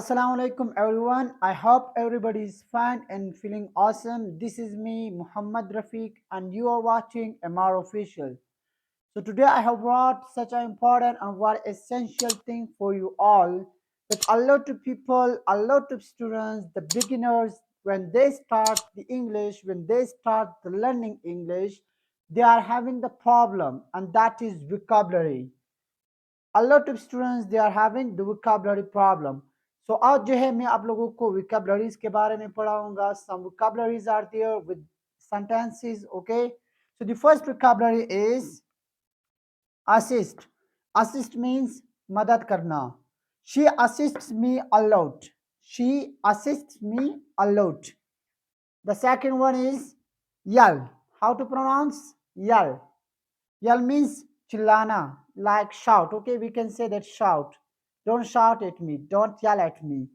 Assalamu alaikum everyone. I hope everybody is fine and feeling awesome. This is me, Muhammad Rafiq, and you are watching MR Official. So today I have brought such an important and very essential thing for you all. That a lot of people, a lot of students, the beginners, when they start the English, when they start the learning English, they are having the problem, and that is vocabulary. A lot of students they are having the vocabulary problem. So आज जो है मैं आप लोगों को vocabularies के बारे में पढ़ाऊंगा. Some vocabularies are there with sentences. Okay, so the first vocabulary is assist. Assist means मदद करना. She assists me a lot. She assists me a lot. The second one is yell. How to pronounce yell? Yell means chillana, like shout. Okay, we can say that shout. Don't shout at me. Don't yell at me.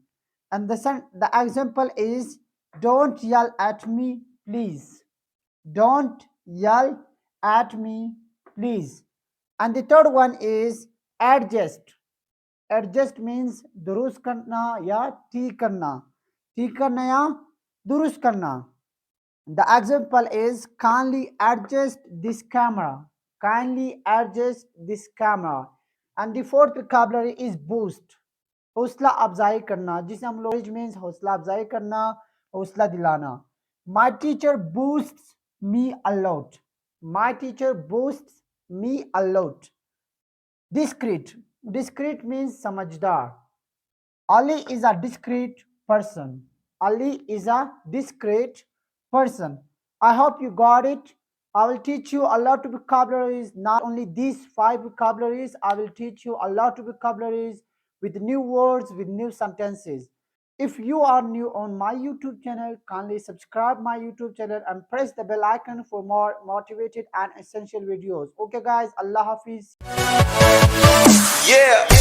And the example is don't yell at me, please. Don't yell at me, please. And the third one is adjust. Adjust means दुरुस्त करना या ठीक करना. ठीक करना या दुरुस्त करना. The example is kindly adjust this camera. Kindly adjust this camera. And the fourth vocabulary is boost. हौसला अफजाई करना जिसे हम लोग means हौसला अफजाई करना, हौसला दिलाना. My teacher boosts me a lot. My teacher boosts me a lot. Discreet. Discreet means समझदार. Ali is a discreet person. Ali is a discreet person. I hope you got it. I will teach you a lot of vocabularies. Not only these 5 vocabularies, I will teach you a lot of vocabularies with new words, with new sentences. If you are new on my YouTube channel, kindly subscribe my YouTube channel and press the bell icon for more motivated and essential videos. Okay guys, Allah Hafiz. Yeah.